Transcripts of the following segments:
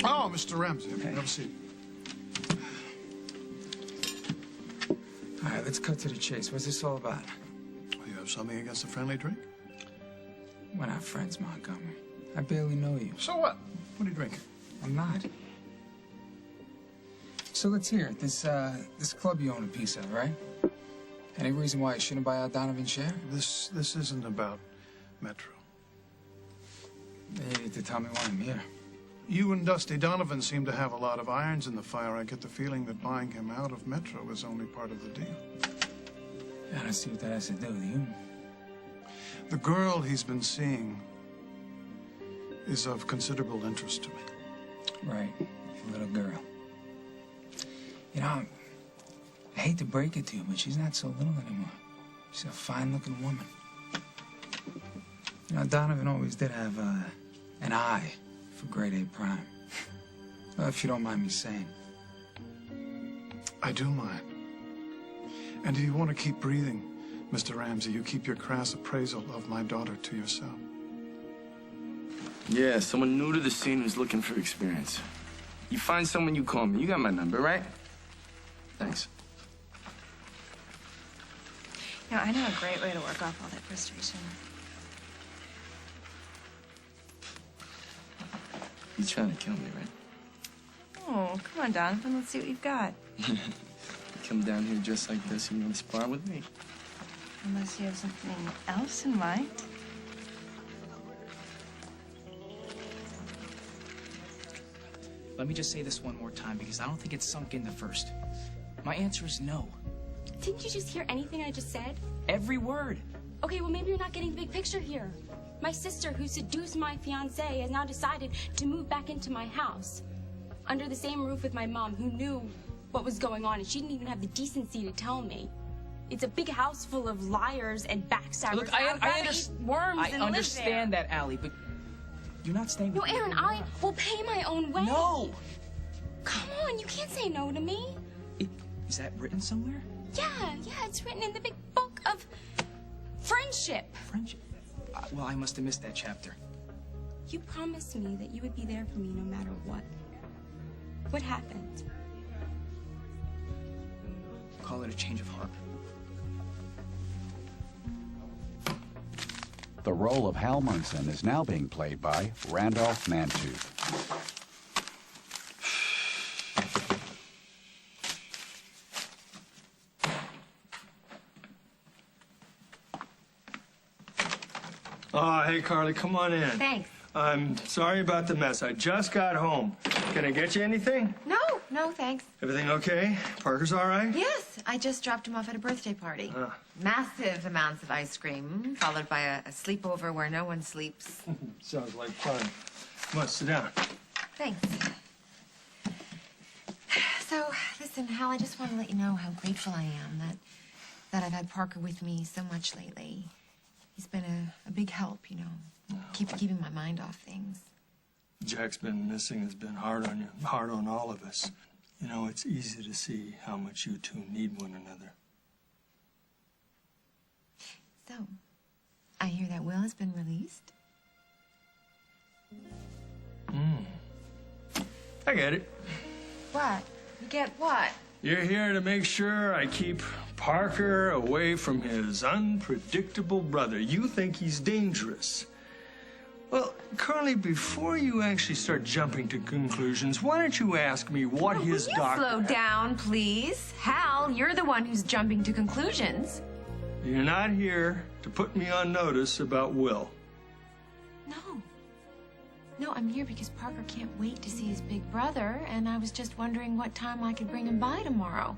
Oh, Mr. Ramsey. Have a seat. All right, let's cut to the chase. What's this all about? Oh, you have something against a friendly drink? We're not friends, Montgomery. I barely know you. So what? What are you drinking? I'm not. So let's hear it. This club you own a piece of, right? Any reason why you shouldn't buy out Donovan's share? This isn't about Metro. You need to tell me why I'm here. You and Dusty Donovan seem to have a lot of irons in the fire. I get the feeling that buying him out of Metro is only part of the deal. I don't see what that has to do with you. The girl he's been seeing is of considerable interest to me. Right, a little girl. You know, I hate to break it to you, but she's not so little anymore. She's a fine-looking woman. You know, Donovan always did have an eye for grade A prime. Well, if you don't mind me saying. I do mind. And if you want to keep breathing, Mr. Ramsey, you keep your crass appraisal of my daughter to yourself. Yeah, someone new to the scene who's looking for experience. You find someone, you call me. You got my number, right? Thanks. You know, I know a great way to work off all that frustration. You trying to kill me, right? Oh, come on, Donovan. Let's see what you've got. You come down here dressed like this and you want to spar with me? Unless you have something else in mind. Let me just say this one more time because I don't think it's sunk in the first. My answer is no. Didn't you just hear anything I just said? Every word. Okay, well, maybe you're not getting the big picture here. My sister, who seduced my fiancé, has now decided to move back into my house. Under the same roof with my mom, who knew what was going on, and she didn't even have the decency to tell me. It's a big house full of liars and backstabbers. Look, I I understand that, Allie, but you're not staying with No, me Aaron, anymore. I will pay my own way. No! Come on, you can't say no to me. Is that written somewhere? Yeah, it's written in the big book of friendship. Friendship? Well, I must have missed that chapter. You promised me that you would be there for me no matter what. What happened? Call it a change of heart. The role of Hal Munson is now being played by Randolph Mantooth. Oh, hey, Carly, come on in. Thanks. I'm sorry about the mess. I just got home. Can I get you anything? No, thanks. Everything okay? Parker's all right? Yes, I just dropped him off at a birthday party. Massive amounts of ice cream, followed by a sleepover where no one sleeps. Sounds like fun. Come on, sit down. Thanks. So, listen, Hal, I just want to let you know how grateful I am that I've had Parker with me so much lately. He's been a big help, you know, keeping my mind off things. Jack's been missing. Has been hard on you, hard on all of us. You know, it's easy to see how much you two need one another. So, I hear that will has been released. I get it. What? You get what? You're here to make sure I keep Parker away from his unpredictable brother. You think he's dangerous. Well, Carly, before you actually start jumping to conclusions, why don't you ask me what his doctor... Slow down, please. Hal, you're the one who's jumping to conclusions. You're not here to put me on notice about Will. No, I'm here because Parker can't wait to see his big brother, and I was just wondering what time I could bring him by tomorrow.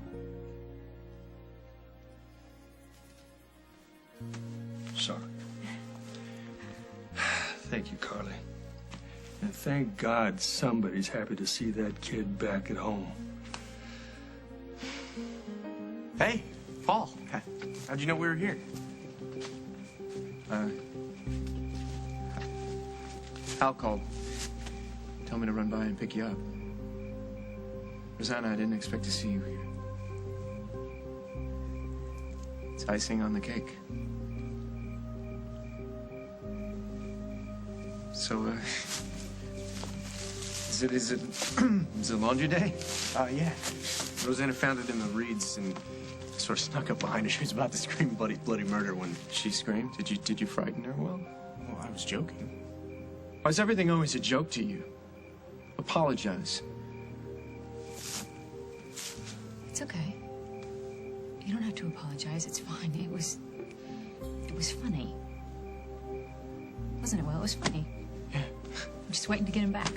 Sorry. Thank you, Carly. And thank God somebody's happy to see that kid back at home. Hey, Paul. How'd you know we were here? Hal called. Tell me to run by and pick you up. Rosanna, I didn't expect to see you here. It's icing on the cake. So, Is it laundry day? Yeah. Rosanna found it in the reeds and sort of snuck up behind her. She was about to scream bloody murder when... She screamed? Did you frighten her? Well, I was joking. why is everything always a joke to you? Apologize. It's okay. You don't have to apologize. It's fine. It was funny. Wasn't it, Will? It was funny. Yeah. I'm just waiting to get him back.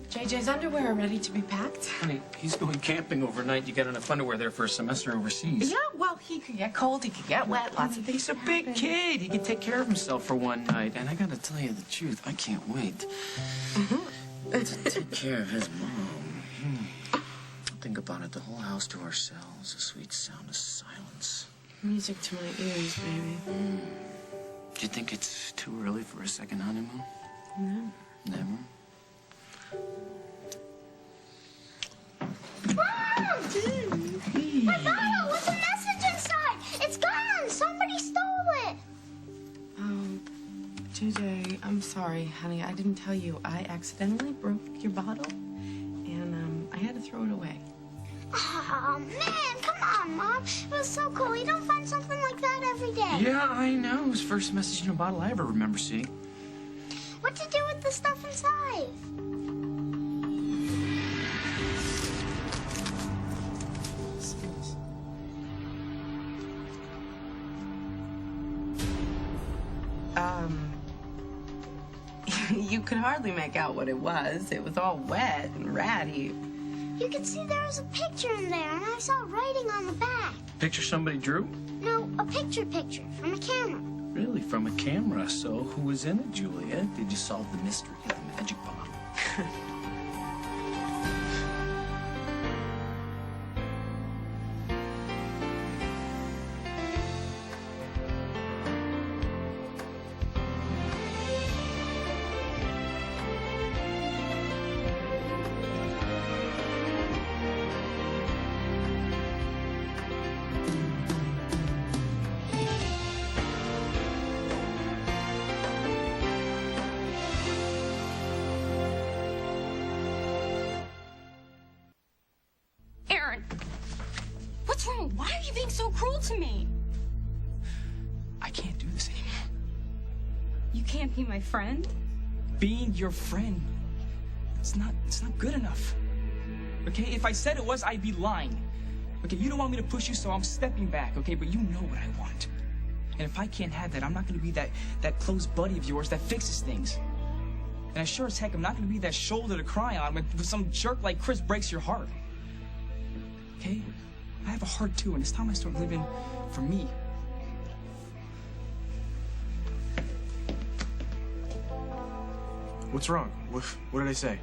JJ's underwear are ready to be packed. Honey, he's going camping overnight. You got enough underwear there for a semester overseas. Yeah, well, he could get cold, he could get wet, lots of things. He's a big kid. He can take care of himself for one night. And I gotta tell you the truth, I can't wait to take care of his mom. Think about it, the whole house to ourselves, the sweet sound of silence. Music to my ears, baby. Do you think it's too early for a second honeymoon? No. Never? My bottle with a message inside! It's gone! Somebody stole it! Oh, JJ, I'm sorry, honey. I didn't tell you. I accidentally broke your bottle, and I had to throw it away. Oh, man, come on, Mom. It was so cool. You don't find something like that every day. Yeah, I know. It was the first message in a bottle I ever remember seeing. What'd you do with the stuff inside? You could hardly make out what it was. It was all wet and ratty. You could see there was a picture in there, and I saw writing on the back. Picture somebody drew? No, a picture from a camera. Really, from a camera. So who was in it, Julia? Did you solve the mystery of the magic bottle? Aaron, what's wrong? Why are you being so cruel to me? I can't do this anymore. You can't be my friend? Being your friend, it's not good enough. Okay, if I said it was, I'd be lying. Okay, you don't want me to push you, so I'm stepping back, okay? But you know what I want. And if I can't have that, I'm not gonna be that close buddy of yours that fixes things. And I sure as heck, I'm not gonna be that shoulder to cry on when some jerk like Chris breaks your heart. Okay? I have a heart too, and it's time I start living for me. What's wrong? What did I say?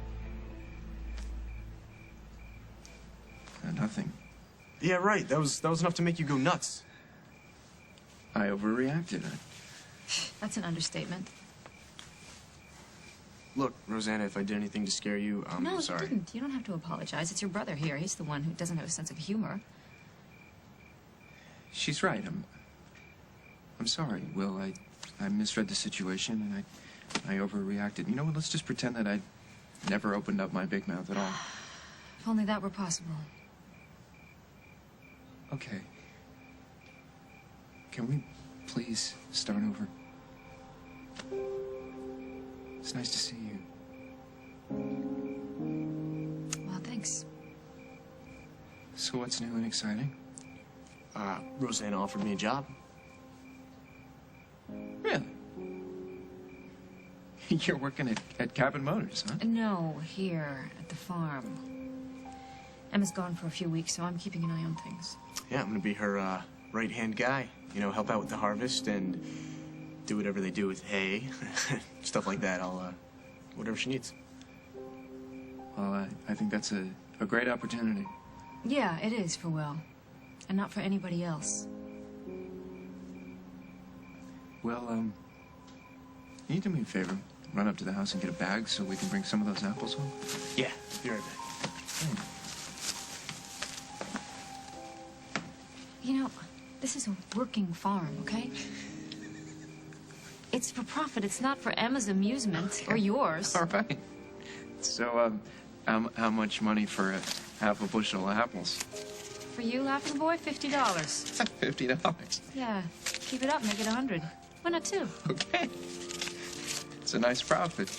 Nothing. Yeah, right. That was enough to make you go nuts. I overreacted. That's an understatement. Look, Rosanna, if I did anything to scare you, I'm No, sorry. you didn't. You don't have to apologize. It's your brother here. He's the one who doesn't have a sense of humor. She's right. I'm sorry, Will. I misread the situation and I overreacted. You know what? Let's just pretend that I never opened up my big mouth at all. If only that were possible. Okay. Can we please start over? It's nice to see you. Well, thanks. So what's new and exciting? Rosanna offered me a job. Really? You're working at Cabin Motors, huh? No, here at the farm. Emma's gone for a few weeks, so I'm keeping an eye on things. Yeah, I'm gonna be her right-hand guy. You know, help out with the harvest and do whatever they do with hay, stuff like that. I'll whatever she needs. Well, I think that's a great opportunity. Yeah, it is for Will. And not for anybody else. Well, can you do me a favor? Run up to the house and get a bag so we can bring some of those apples home? Yeah, be right back. You know, this is a working farm, okay? It's for profit. It's not for Emma's amusement or yours. All right. So, how much money for half a bushel of apples? For you, laughing boy, $50. $50. Yeah. Keep it up, make it 100. Why not 2? Okay. It's a nice profit.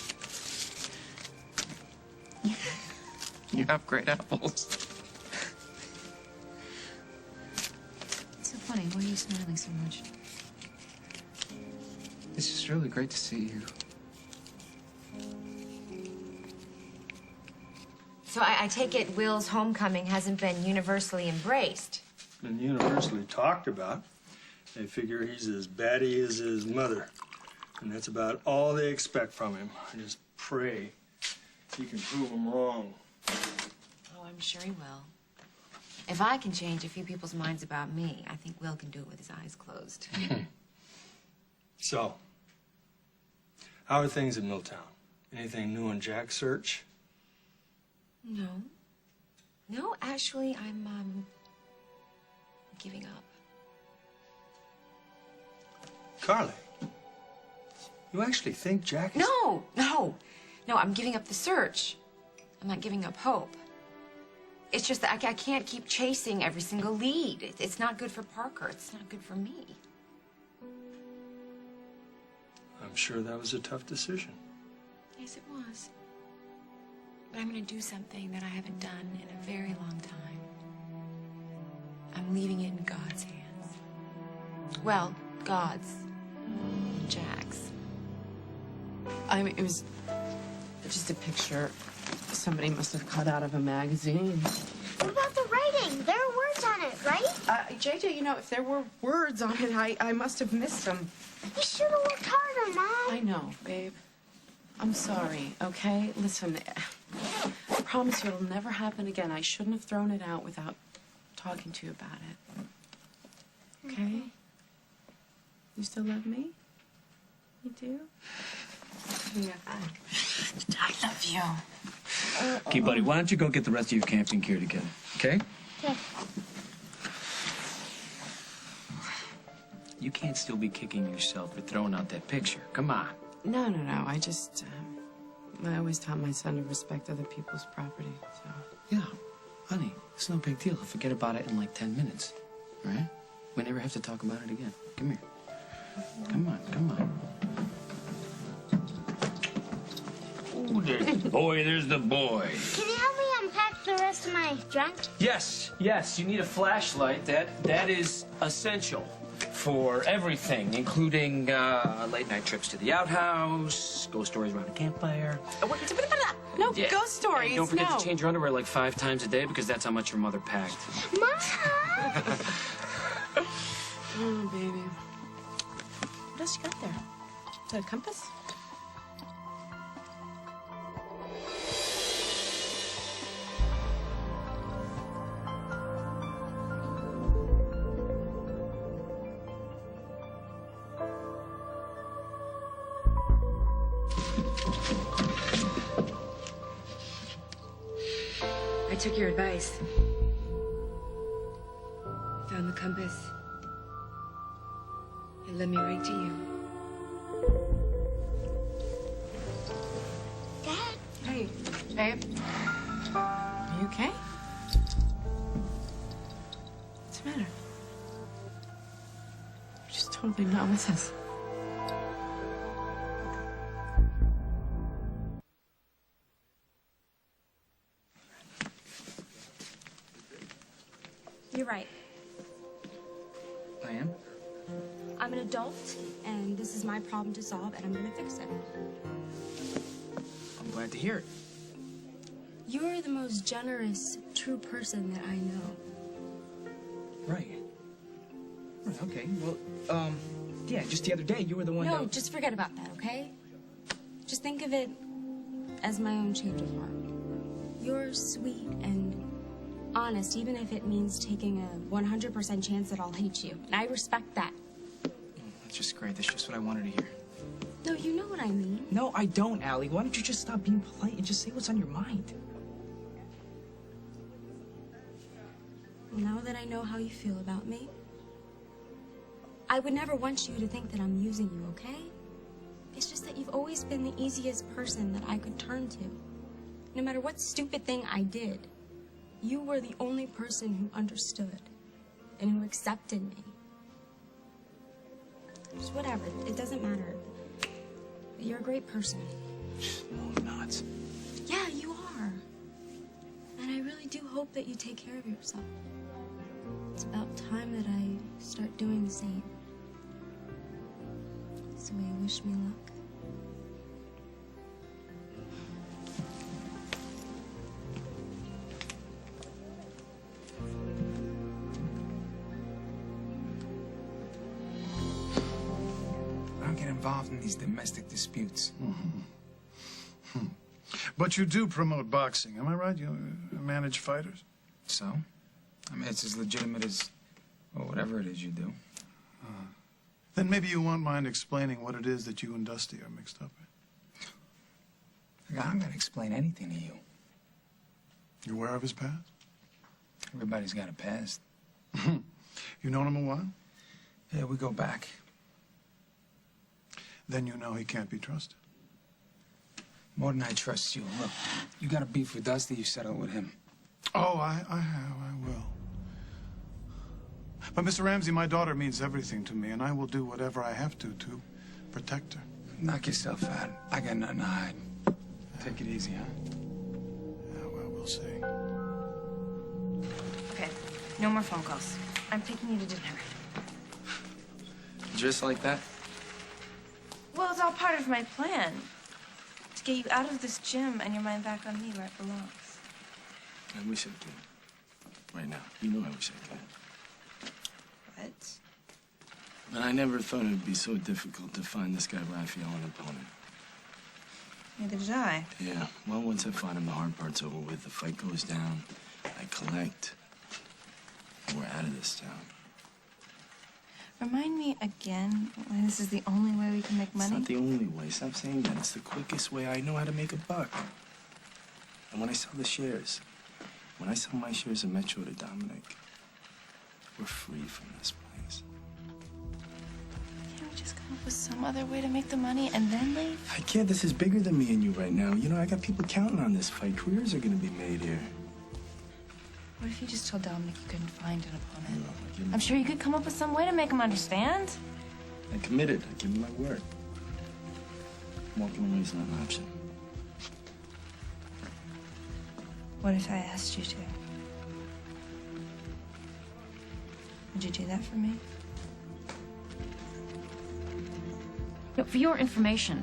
You have great apples. It's so funny. Why are you smiling so much? It's just really great to see you. So I take it Will's homecoming hasn't been universally embraced. Been universally talked about. They figure he's as batty as his mother. And that's about all they expect from him. I just pray he can prove them wrong. Oh, I'm sure he will. If I can change a few people's minds about me, I think Will can do it with his eyes closed. So, how are things in Milltown? Anything new on Jack's search? No. No, actually, I'm giving up. Carly, you actually think Jack is... No, I'm giving up the search. I'm not giving up hope. It's just that I can't keep chasing every single lead. It's not good for Parker. It's not good for me. I'm sure that was a tough decision. Yes, it was. But I'm going to do something that I haven't done in a very long time. I'm leaving it in God's hands. Well, God's. Jack's. I mean, it was just a picture somebody must have cut out of a magazine. What about the writing? There are words on it, right? JJ, you know, if there were words on it, I must have missed them. You should have worked harder, Mom. I know, babe. I'm sorry, okay? Listen, I promise you it'll never happen again. I shouldn't have thrown it out without talking to you about it. Okay? You still love me? You do? Yeah. I love you. Okay, buddy, why don't you go get the rest of your camping gear together, okay? Okay. You can't still be kicking yourself for throwing out that picture. Come on. No. I just, I always taught my son to respect other people's property, so. Yeah, honey, it's no big deal. I'll forget about it in like 10 minutes, all right? We never have to talk about it again. Come here. Come on. Oh, there's the boy, there's the boy. Can you help me unpack the rest of my junk? Yes, you need a flashlight. That is essential for everything, including late night trips to the outhouse, ghost stories around a campfire. No, Yeah. ghost stories, And don't forget no. to change your underwear like 5 times a day because that's how much your mother packed. Mom! Oh, baby. What else you got there? Is that a compass? I took your advice. Found the compass. It led me right to you. Dad? Hey, babe. Are you okay? What's the matter? You're just totally not with us. You're right. I am? I'm an adult, and this is my problem to solve, and I'm gonna fix it. I'm glad to hear it. You're the most generous, true person that I know. Right. Okay, well, yeah, just the other day you were the one No, that... just forget about that, okay? Just think of it as my own change of heart. You're sweet and honest, even if it means taking a 100% chance that I'll hate you. And I respect that. That's just great. That's just what I wanted to hear. No, you know what I mean. No, I don't, Allie. Why don't you just stop being polite and just say what's on your mind? Now that I know how you feel about me, I would never want you to think that I'm using you, okay? It's just that you've always been the easiest person that I could turn to. No matter what stupid thing I did, you were the only person who understood and who accepted me. Just whatever, it doesn't matter. You're a great person. No, I'm not. Yeah, you are. And I really do hope that you take care of yourself. It's about time that I start doing the same. So will you wish me luck? I don't get involved in these domestic disputes. But you do promote boxing, am I right? You manage fighters? So? I mean, it's as legitimate as, well, whatever it is you do. Then maybe you won't mind explaining what it is that you and Dusty are mixed up in. I'm gonna explain anything to you. You're aware of his past? Everybody's got a past. You known him a while? Yeah, we go back. Then you know he can't be trusted. More than I trust you. Look, you got a beef with Dusty, you settle with him. Oh, I will. But, Mr. Ramsey, my daughter means everything to me, and I will do whatever I have to protect her. Knock yourself out. I got nothing to hide. Take it easy, huh? Yeah, well, we'll see. Okay, no more phone calls. I'm taking you to dinner. Just like that? Well, it's all part of my plan. To get you out of this gym and your mind back on me where it belongs. I wish I could. Right now. You know I wish I could. What? But I never thought it would be so difficult to find this guy Raphael an opponent. Neither did I. Yeah, well, once I find him, the hard part's over with. The fight goes down, I collect, and we're out of this town. Remind me again why this is the only way we can make money? It's not the only way. Stop saying that. It's the quickest way I know how to make a buck. And when I sell the shares, when I sell my shares of Metro to Dominic, we're free from this place. Can't we just come up with some other way to make the money and then leave? I can't. This is bigger than me and you right now. You know, I got people counting on this fight. Careers are going to be made here. What if you just told Dominic you couldn't find an opponent? No, I'm sure you could come up with some way to make him understand. I committed. I give him my word. Walking away is not an option. What if I asked you to? Would you do that for me? No, for your information,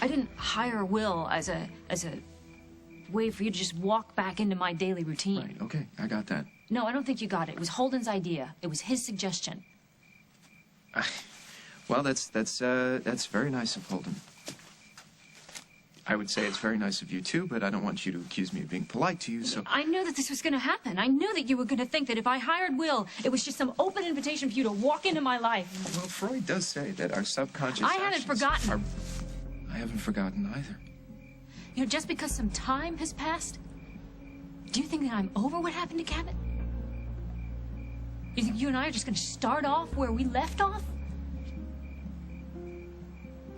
I didn't hire Will as a way for you to just walk back into my daily routine. Right, okay, I got that. No, I don't think you got it. It was Holden's idea. It was his suggestion. Well, that's very nice of Holden. I would say it's very nice of you, too, but I don't want you to accuse me of being polite to you, so... I knew that this was going to happen. I knew that you were going to think that if I hired Will, it was just some open invitation for you to walk into my life. Well, Freud does say that our subconscious I hadn't forgotten. I haven't forgotten either. You know, just because some time has passed, do you think that I'm over what happened to Cabot? You think you and I are just going to start off where we left off?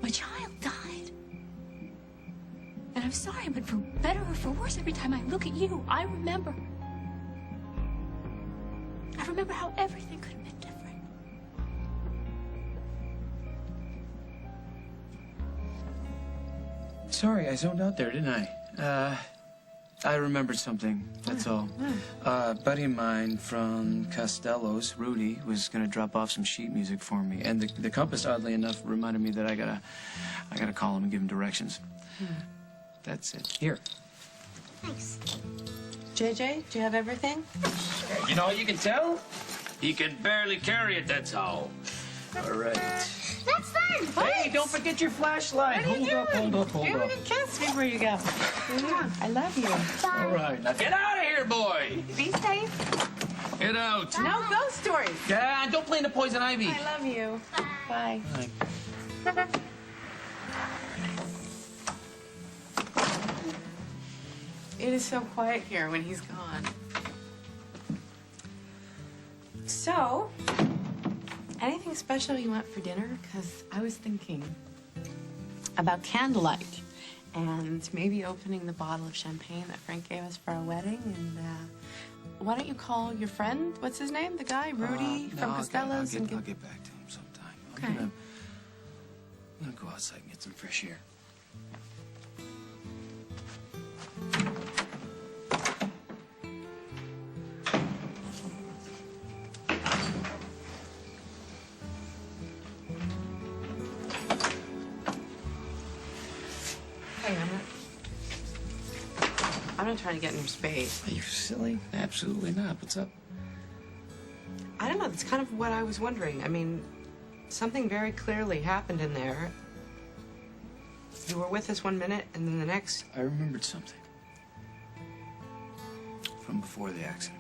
My child died. And I'm sorry, but for better or for worse, every time I look at you, I remember how everything could have been different. Sorry, I zoned out there, didn't I? I remembered something, that's all. A buddy of mine from Costello's, Rudy, was gonna drop off some sheet music for me. And the compass, oddly enough, reminded me that I gotta call him and give him directions. That's it. Here. Thanks. JJ, do you have everything? You know, you can tell. He can barely carry it, that's all. All right. That's fun. Hey, don't forget your flashlight. Hold up. Kiss me before you go. I love you. All right, now get out of here, boy. Be safe. Get out. No ghost stories. Yeah, don't play in the poison ivy. I love you. Bye. Bye. It is so quiet here when he's gone. So, anything special you want for dinner? Because I was thinking. about candlelight and maybe opening the bottle of champagne that Frank gave us for our wedding. And why don't you call your friend? What's his name? The guy, Rudy from Costello's. I'll get back to him sometime. Okay. I'm gonna go outside and get some fresh air. Hey, I'm not trying to get in your space. Are you silly? Absolutely not. What's up? I don't know. That's kind of what I was wondering. I mean, something very clearly happened in there. You were with us 1 minute, and then the next... I remembered something. From before the accident.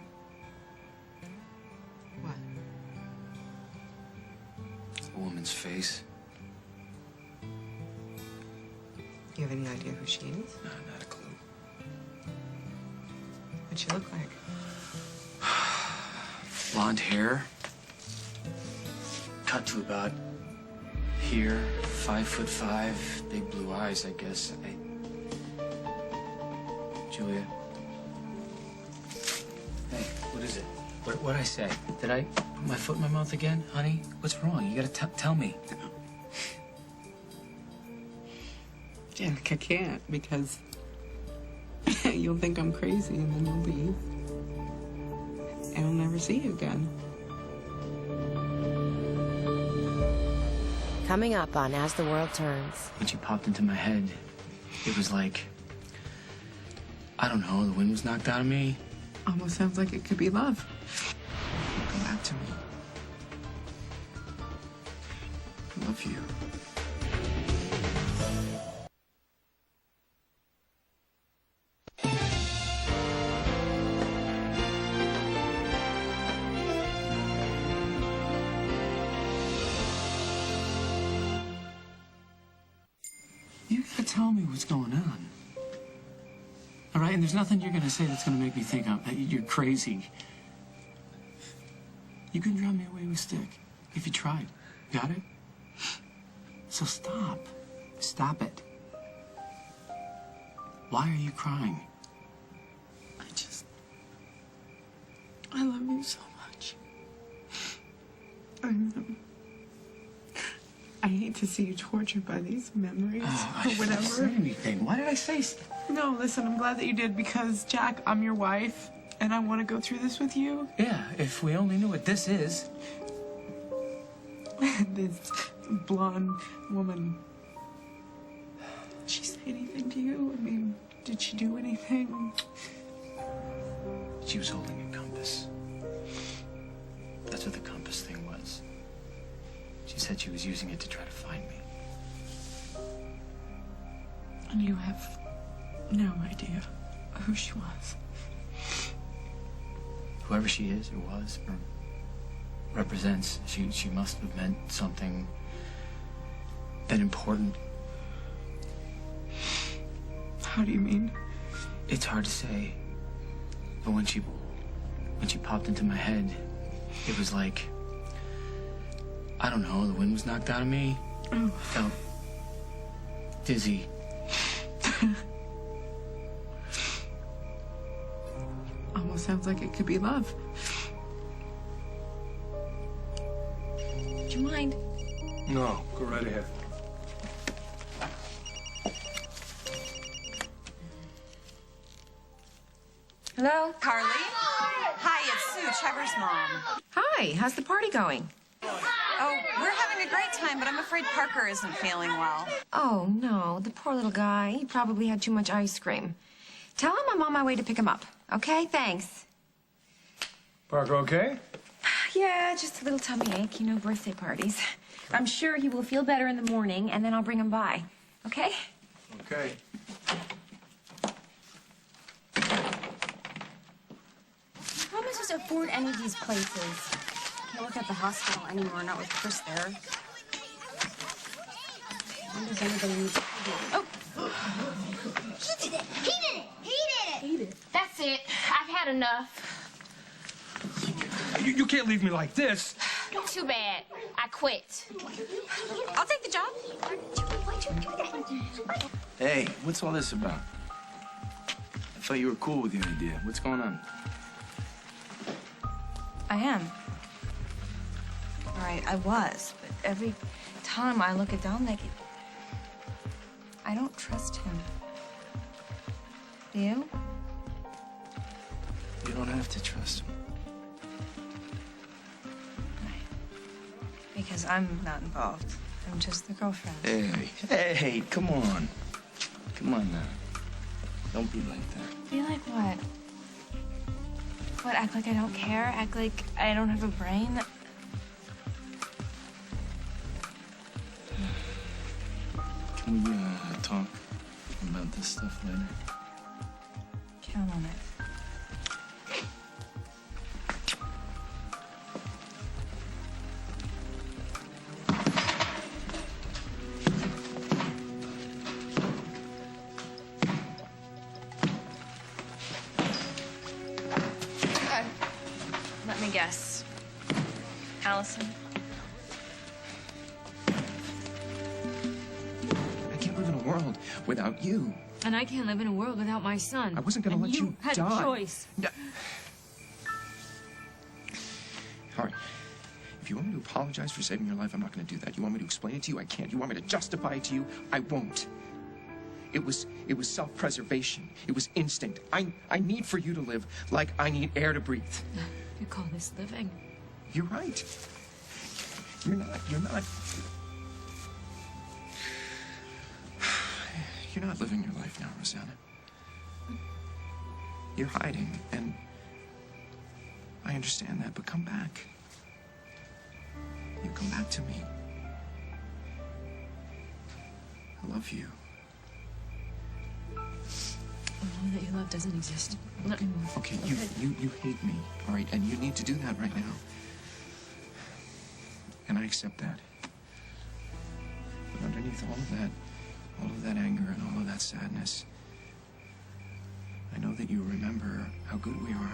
What? A woman's face. Do you have any idea who she is? No, not a clue. What'd she look like? Blonde hair. Cut to about here. 5'5", big blue eyes, I guess. Julia. Hey, what is it? What'd I say? Did I put my foot in my mouth again? Honey, what's wrong? You gotta tell me. Jack, I can't, because you'll think I'm crazy and then you'll leave. And I'll never see you again. Coming up on As the World Turns. When she popped into my head, it was like, I don't know, the wind was knocked out of me. Almost sounds like it could be love. Go back to me. I love you. You gotta tell me what's going on. All right, and there's nothing you're gonna say that's gonna make me think you're crazy. You can drive me away with a stick if you tried. Got it? So stop. Stop it. Why are you crying? I love you so much. I hate to see you tortured by these memories I or didn't whatever. say anything. Why did I say No, listen, I'm glad that you did because, Jack, I'm your wife and I want to go through this with you. Yeah, if we only knew what this is. This blonde woman. Did she say anything to you? I mean, did she do anything? She was holding a compass. That's what the compass thing was. She said she was using it to try to find me. And you have no idea who she was. Whoever she is or was or represents, she must have meant something that important. How do you mean? It's hard to say. But when she popped into my head, it was like, I don't know, the wind was knocked out of me. Oh. Felt dizzy. Almost sounds like it could be love. Do you mind? No, go right ahead. Hello? Carly? Hi, it's Sue, Trevor's mom. Hi, how's the party going? Oh, we're having a great time, but I'm afraid Parker isn't feeling well. Oh, no, the poor little guy. He probably had too much ice cream. Tell him I'm on my way to pick him up. Okay, thanks. Parker, okay? Yeah, just a little tummy ache, you know, birthday parties. I'm sure he will feel better in the morning, and then I'll bring him by. Okay? Okay. How am I supposed to afford any of these places? Can't look at the hospital anymore, not with Chris there. I wonder if anybody needs oh. He did it! He did it! He did it! He did. That's it. I've had enough. You can't leave me like this. Too bad. I quit. I'll take the job. Why'd you do that? Hey, what's all this about? I thought you were cool with the idea. What's going on? I am. All right, I was, but every time I look at Dominic, I don't trust him. Do you? You don't have to trust him. Because I'm not involved. I'm just the girlfriend. Hey, come on. Come on now. Don't be like that. Be like what? What, act like I don't care? Act like I don't have a brain? Can we talk about this stuff later? Count on it. Let me guess. Allison? I can't live in a world without you. And I can't live in a world without my son. I wasn't gonna let you had die. a choice. No. All right. If you want me to apologize for saving your life, I'm not going to do that. You want me to explain it to you? I can't. You want me to justify it to you? I won't. It was self-preservation. It was instinct. I need for you to live like I need air to breathe. You call this living? You're right. You're not. You're not living your life now, Rosanna. You're hiding, and I understand that, but come back. You come back to me. I love you. I know that your love doesn't exist. Not anymore. Okay, you hate me, all right? And you need to do that right now. And I accept that. But underneath all of that anger and all of that sadness, I know that you remember how good we are.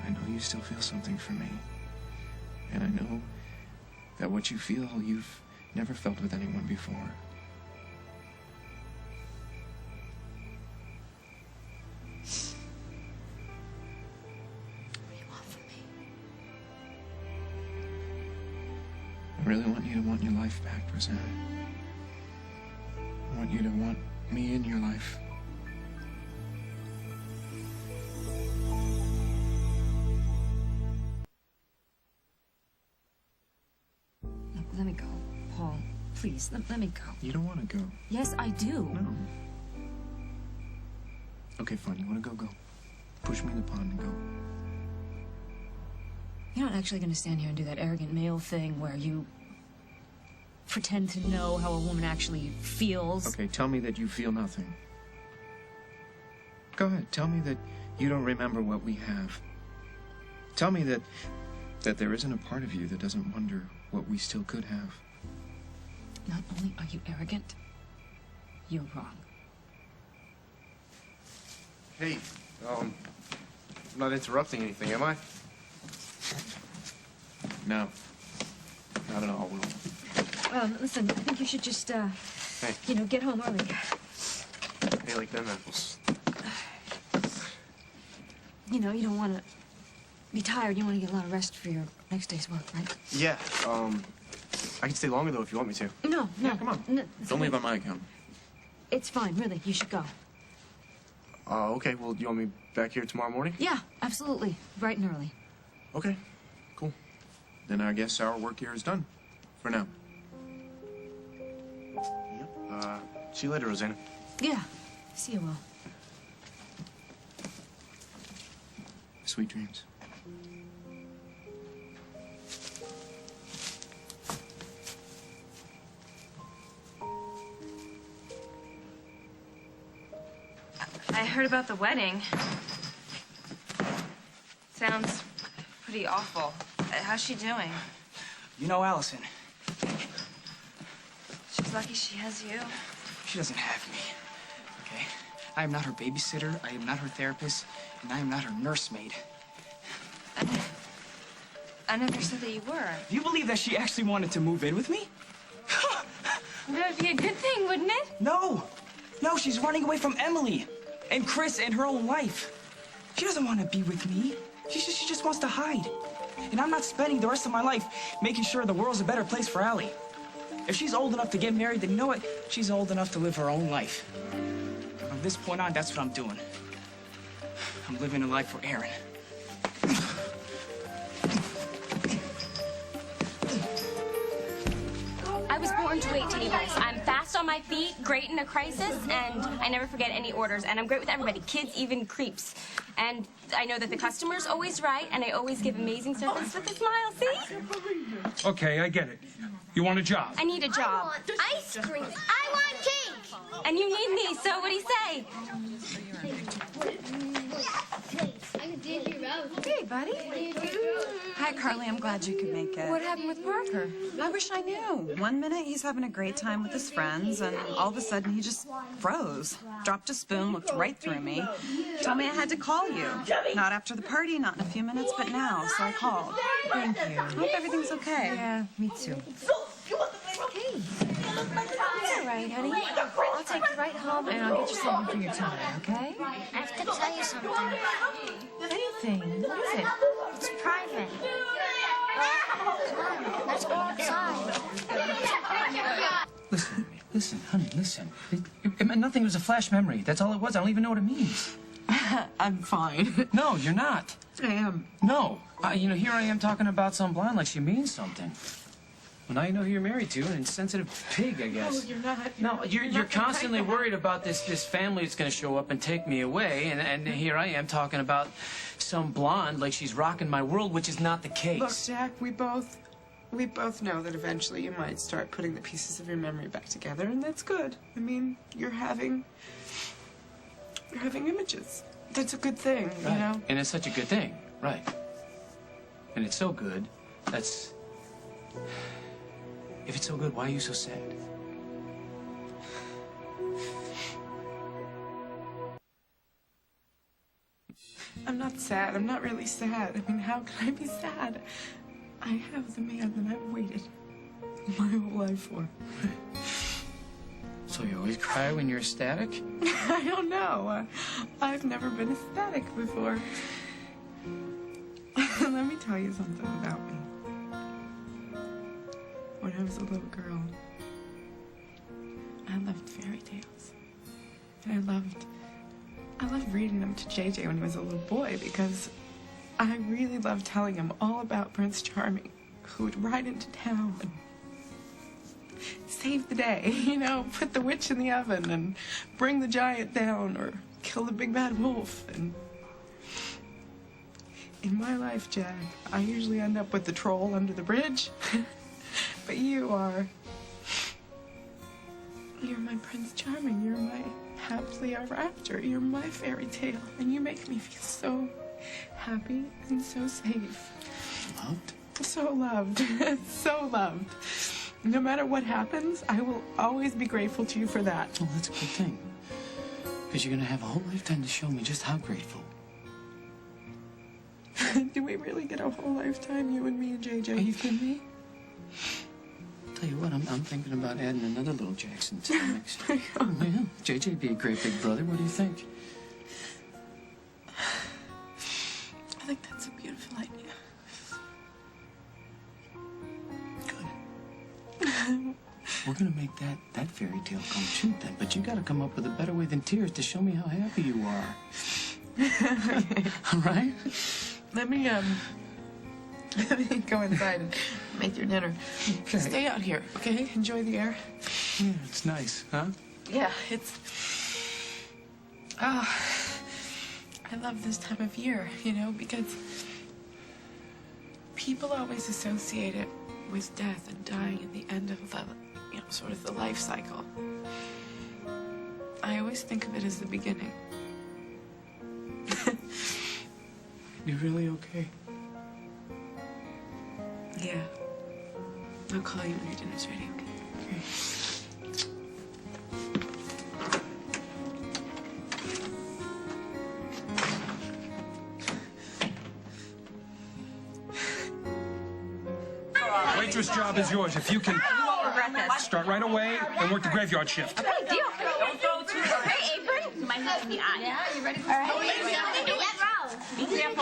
I know you still feel something for me. And I know that what you feel, you've never felt with anyone before. What do you want from me? I really want you to want your life back, Rosanna. I want you to want me in your life. Let me go, Paul. Please, let me go. You don't want to go. Yes, I do. No. Okay, fine. You want to go, go. Push me in the pond and go. You're not actually going to stand here and do that arrogant male thing where you pretend to know how a woman actually feels. Okay, tell me that you feel nothing. Go ahead. Tell me that you don't remember what we have. Tell me that there isn't a part of you that doesn't wonder what we still could have. Not only are you arrogant, you're wrong. Hey, I'm not interrupting anything, am I? No. Not at all, Will. Listen, I think you should just, Hey. Get home early. Hey, like them apples. You don't want to be tired. You want to get a lot of rest for your next day's work, right? Yeah, I can stay longer, though, if you want me to. No. Yeah, come on. No, Don't leave on my account. It's fine, really. You should go. Okay, well, do you want me back here tomorrow morning? Yeah, absolutely. Bright and early. Okay, cool. Then I guess our work here is done. For now. Yep. See you later, Rosanna. Yeah. See you, Will. Sweet dreams. I heard about the wedding. Sounds pretty awful. How's she doing? You know Allison. She's lucky she has you. She doesn't have me, okay? I am not her babysitter, I am not her therapist, and I am not her nursemaid. I never said that you were. Do you believe that she actually wanted to move in with me? That would be a good thing, wouldn't it? No! No, she's running away from Emily and Chris and her own life. She doesn't want to be with me. She just wants to hide. And I'm not spending the rest of my life making sure the world's a better place for Allie. If she's old enough to get married, then you know what? She's old enough to live her own life. From this point on, that's what I'm doing. I'm living a life for Aaron. I was born to wait tables. I'm fast on my feet, great in a crisis, and I never forget any orders. And I'm great with everybody, kids, even creeps. And I know that the customer's always right, and I always give amazing service with a smile, see? Okay, I get it. You want a job? I need a job. Ice cream. I want cake. And you need me, so what do you say? Hey, buddy. Hi, Carly. I'm glad you could make it. What happened with Parker? I wish I knew. One minute he's having a great time with his friends, and all of a sudden he just froze. Dropped a spoon, looked right through me. Told me I had to call you. Not after the party, not in a few minutes, but now, so I called. Thank you. I hope everything's okay. Yeah, me too. Hey, it's all right, honey. I'll take you right home, and I'll get you something for your tummy, okay? I have to tell you something. Anything. What is it? It's private. Come on, let's go outside. Listen, honey, listen. It meant nothing. It was a flash memory. That's all it was. I don't even know what it means. I'm fine. No, you're not. I am. No. Here I am talking about some blonde like she means something. Well, now you know who you're married to, an insensitive pig, I guess. No, you're not. No, you're constantly worried about this family that's going to show up and take me away, and here I am talking about some blonde like she's rocking my world, which is not the case. Look, Jack, we both know that eventually you might start putting the pieces of your memory back together, and that's good. I mean, you're having images. That's a good thing, right. You know? And it's such a good thing, right. And it's so good, that's... If it's so good, why are you so sad? I'm not sad. I'm not really sad. I mean, how can I be sad? I have the man that I've waited my whole life for. So you always cry when you're ecstatic? I don't know. I've never been ecstatic before. Let me tell you something about me. When I was a little girl, I loved fairy tales. And I loved reading them to JJ when he was a little boy because I really loved telling him all about Prince Charming, who would ride into town and save the day, put the witch in the oven and bring the giant down or kill the big bad wolf. And in my life, Jack, I usually end up with the troll under the bridge. But you're my Prince Charming. You're my happily ever after. You're my fairy tale. And you make me feel so happy and so safe. Loved? So loved. So loved. No matter what happens, I will always be grateful to you for that. Oh, that's a good thing. Because you're going to have a whole lifetime to show me just how grateful. Do we really get a whole lifetime, you and me and JJ? Are you kidding me? Tell you what, I'm thinking about adding another little Jackson to the mix. Oh, yeah. JJ'd be a great big brother. What do you think? I think that's a beautiful idea. Good. We're gonna make that fairy tale come true then, but you gotta come up with a better way than tears to show me how happy you are. All right? Let me go inside and make your dinner. Okay. Stay out here, okay? Enjoy the air. Yeah, it's nice, huh? Yeah, it's... I love this time of year, because people always associate it with death and dying at the end of the, sort of the life cycle. I always think of it as the beginning. You really okay? Yeah. I'll call you when your dinner's ready, okay? waitress job is yours. If you can You won't regret this. start right away and work the graveyard shift. Okay, deal. Don't throw too hard. Hey, apron. You might have the eye. Yeah, you ready for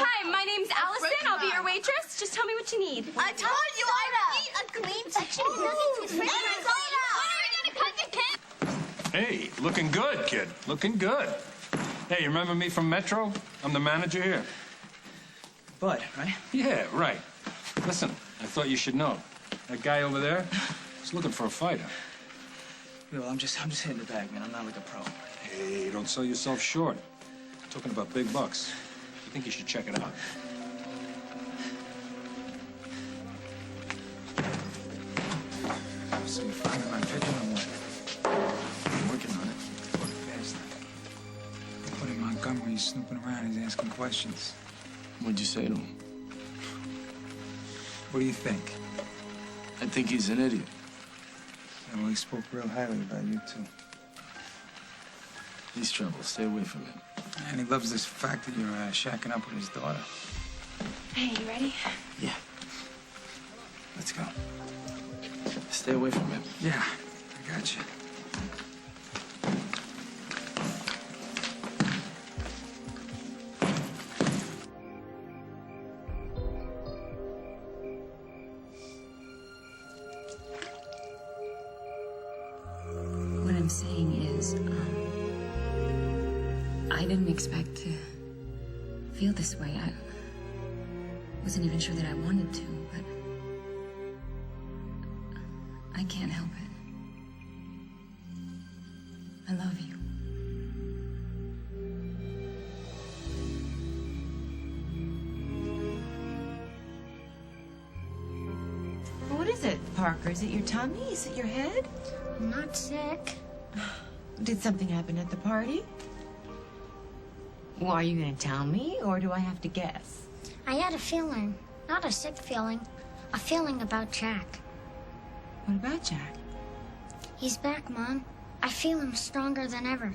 Hi, my name's Allison. I'll be your waitress. Just tell me what you need. I told you I need a clean chicken nuggets with fries and soda. Hey, looking good, kid. Looking good. Hey, you remember me from Metro? I'm the manager here. Bud, right? Yeah, right. Listen, I thought you should know. That guy over there is looking for a fighter. Well, I'm just hitting the bag, man. I'm not like a pro. Hey, don't sell yourself short. Talking about big bucks. I think you should check it out. So you finding my pigeon or what? I'm working on it. Work fast. I put in Montgomery, he's snooping around, he's asking questions. What'd you say to him? What do you think? I think he's an idiot. Yeah, well, he spoke real highly about you, too. He's trouble. Stay away from him. And he loves this fact that you're shacking up with his daughter. Hey, you ready? Yeah. Let's go. Stay away from him. Yeah, I got you. What I'm saying is, I didn't expect to feel this way. I wasn't even sure that I wanted to, but I can't help it. I love you. What is it, Parker? Is it your tummy? Is it your head? I'm not sick. Did something happen at the party? Well, are you going to tell me, or do I have to guess? I had a feeling. Not a sick feeling. A feeling about Jack. What about Jack? He's back, Mom. I feel him stronger than ever.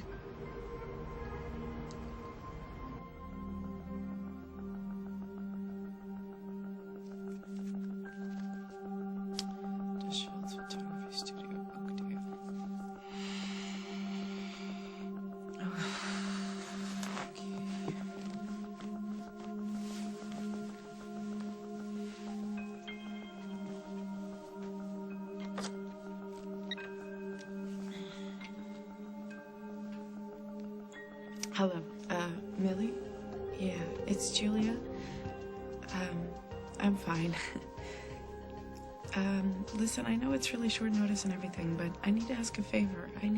Hello, Millie? Yeah, it's Julia. I'm fine. Listen, I know it's really short notice and everything, but I need to ask a favor. I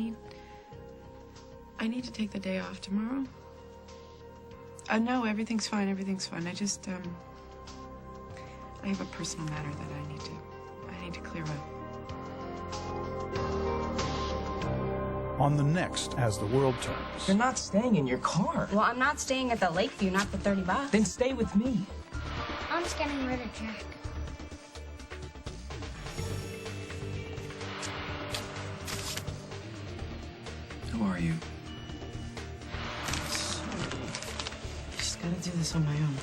need to take the day off tomorrow. No, everything's fine, everything's fine. I just, I have a personal matter that I need to clear up. On the next As the World Turns. You're not staying in your car. Well, I'm not staying at the Lakeview, not for $30. Then stay with me. Mom's getting rid of Jack. Who are you? Just gotta do this on my own.